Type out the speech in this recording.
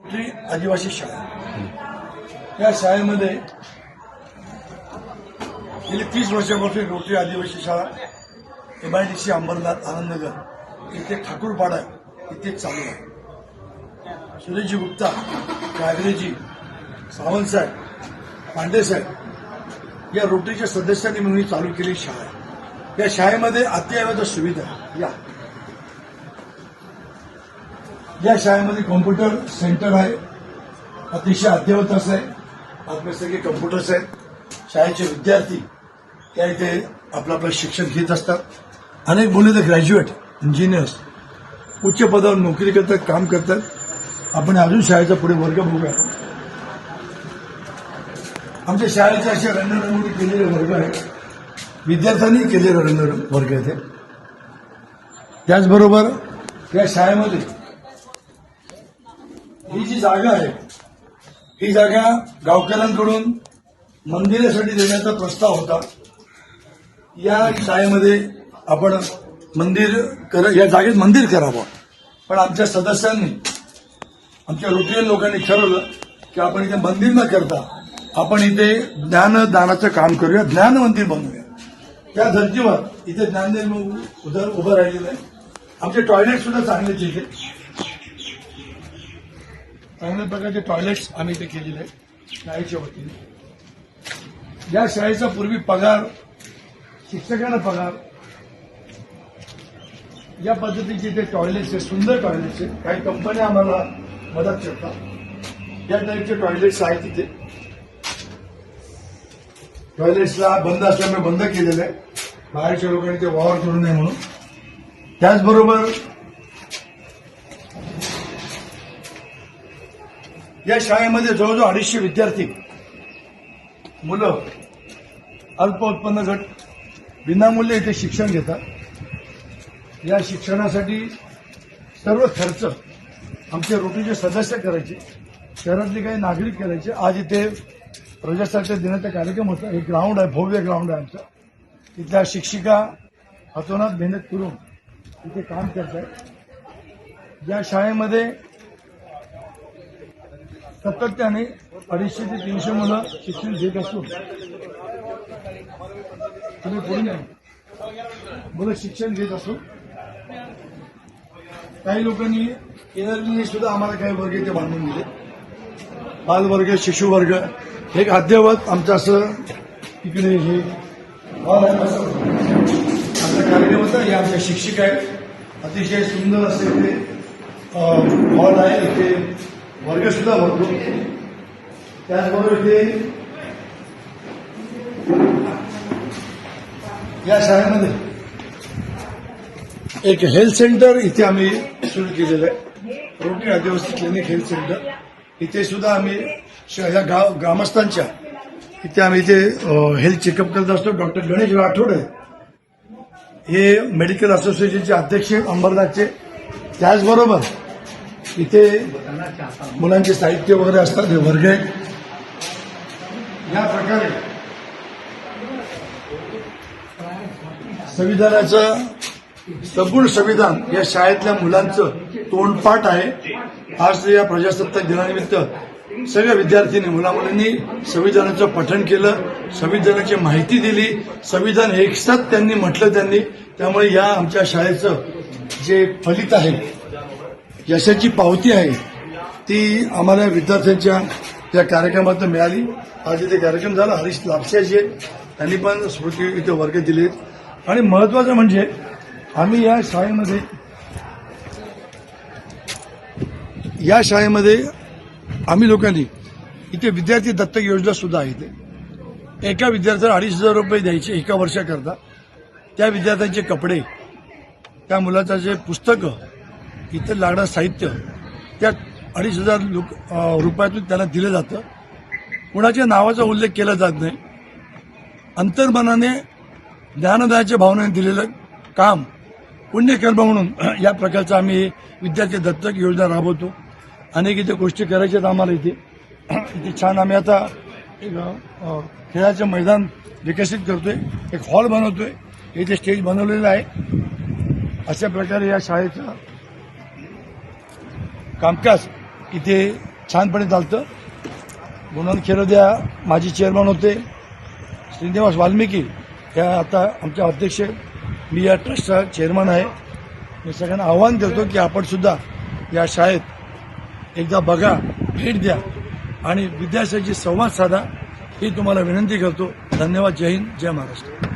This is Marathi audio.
रोटरी आदिवासी शाळा, या शाळेमध्ये गेली 30 वर्षापासून रोटरी आदिवासी शाळा MIDC अंबरनाथ आनंदनगर इथे ठाकूरपाडा इथे चालू आहे. सुरेशजी गुप्ता, गागरेजी, सावंतसाहेब, पांडेसाहेब या रोटरीच्या सदस्यांनी मिळून चालू केली शाळा आहे. या शाळेमध्ये अत्यावश्यक सुविधा आहे. या शाळेमध्ये कॉम्प्युटर सेंटर आहे, अतिशय अद्ययावत असं आहे. आपले सगळे कम्प्युटर्स आहेत. शाळेचे विद्यार्थी त्या इथे आपलं शिक्षण घेत असतात. अनेक मुले तर ग्रॅज्युएट इंजिनियर्स उच्च पदावर नोकरी करतात, काम करतात. आपण अजून शाळेचा पुढे वर्ग बघूया. आमच्या शाळेचे असे रंगरंगोटी केलेले वर्ग आहेत, विद्यार्थ्यांनी केलेले रंगरंग वर्ग आहेत. त्याचबरोबर या शाळेमध्ये ही जी जागा आहे, ही जागा गावकऱ्यांकडून मंदिरासाठी देण्याचा प्रस्ताव होता. या शाळेमध्ये आपण या जागेत मंदिर करावं, पण आमच्या सदस्यांनी, आमच्या रोटरीयन लोकांनी ठरवलं की आपण इथे मंदिर न करता आपण इथे ज्ञानदानाचं काम करूया, ज्ञान मंदिर बनवूया. त्या धर्तीवर इथे ज्ञानदेव उभं राहिलेलं आहे. आमचे टॉयलेट सुद्धा चांगलेच इथे, चांगल्या प्रकारचे टॉयलेट्स आम्ही इथे केलेले आहेत शाळेच्या वतीने. या शाळेचा पूर्वी पगार, शिक्षकांना पगार, या पद्धतीचे ते टॉयलेट्स आहेत, सुंदर टॉयलेट्स आहेत. काही कंपन्या आम्हाला मदत करतात. या टाईपचे टॉयलेट्स आहेत तिथे. टॉयलेट्सला बंद असल्यामुळे बंद केलेलं आहे, बाहेरच्या लोकांनी ते वावर करू नये म्हणून. त्याचबरोबर या शाळेमध्ये जवळजवळ 250 विद्यार्थी मुलं अल्प उत्पन्न गट विनामूल्य इथे शिक्षण घेतात. या शिक्षणासाठी सर्व खर्च आमचे रोटरीचे सदस्य करायचे, शहरातले काही नागरिक करायचे. आज इथे प्रजासत्ताक दिनाचा कार्यक्रम होता. एक ग्राउंड आहे, भव्य ग्राउंड आहे आमचं. तिथल्या शिक्षिका हातोनात मेहनत करून इथे काम करत आहेत. या शाळेमध्ये सातत्याने 250 ते 300 मुलं शिक्षण घेत असून तुम्ही पुढे मुलं शिक्षण घेत असून काही लोकांनी केंद्राने सुद्धा आम्हाला काही वर्ग इथे बांधून दिले. बालवर्ग, शिशुवर्ग, एक अद्ययावत आमचं असं इकडे हे हॉल आहे. आमचा कार्यक्रम होता. हे आमच्या शिक्षिका आहेत. अतिशय सुंदर असे इथे हॉल आहे. इथे वर्ग सुद्धा भरतो. त्याचबरोबर इथे या शाळेमध्ये एक हेल्थ सेंटर इथे आम्ही सुरू केलेलं आहे, रोटरी आदिवासी क्लिनिक हेल्थ सेंटर. इथे सुद्धा आम्ही या ग्रामस्थांच्या इथे आम्ही इथे हेल्थ चेकअप करत असतो. डॉक्टर गणेश राठोड हे मेडिकल असोसिएशनचे अध्यक्ष अंबरनाथचे. त्याचबरोबर इथे मुलांचे साहित्य वगैरे असतात, हे वर्ग आहेत. या प्रकारे संविधानाचं संपूर्ण संविधान या शाळेतल्या मुलांचं तोंडपाठ आहे. आज या प्रजासत्ताक दिनानिमित्त सगळ्या विद्यार्थ्यांनी, मुलामुलींनी संविधानाचं पठण केलं, संविधानाची माहिती दिली, संविधान एकसाथ त्यांनी म्हटलं त्यांनी. त्यामुळे या आमच्या शाळेचं जे फलित आहे, यशाची पावती आहे, ती आम्हाला विद्यार्थ्यांच्या या कार्यक्रमातून मिळाली. आज इथे कार्यक्रम झाला. हरीश लापसे त्यांनी पण स्मृती इथे वर्ग दिलेत. आणि महत्वाचं म्हणजे आम्ही या शाळेमध्ये आम्ही लोकांनी इथे विद्यार्थी दत्तक योजना सुद्धा आहे. इथे एका विद्यार्थ्याला 2,500 रुपये द्यायचे एका वर्षाकरता. त्या विद्यार्थ्यांचे कपडे, त्या मुलाचं जे पुस्तकं, इथं लागणारं साहित्य, त्या 2,500 रुपयातून त्यांना दिलं जातं. कुणाच्या नावाचा उल्लेख केला जात नाही. अंतर्मनाने ज्ञानदानाच्या भावनेने दिलेलं काम पुण्यकर्म म्हणून या प्रकारचं आम्ही विद्यार्थी दत्तक योजना राबवतो. अनेक इथे गोष्टी करायच्यात आम्हाला. इथे छान आम्ही आता एक खेळाचं मैदान विकसित करतोय, एक हॉल बनवतोय, इथे स्टेज बनवलेलं आहे. अशा प्रकारे या शाळेचं कामकाज इथे छानपणे चालतं. गुणवंत खेरोद्या माजी चेअरमन होते. श्रीनिवास वाल्मिकी या आता आमच्या अध्यक्ष. मी या ट्रस्टचा चेअरमन आहे. मी सगळ्यांना आव्हान देतो की आपण सुद्धा या शाळेत एकदा बघा, भेट द्या आणि विद्यार्थ्यांशी संवाद साधा ही तुम्हाला विनंती करतो. धन्यवाद. जय हिंद, जय महाराष्ट्र.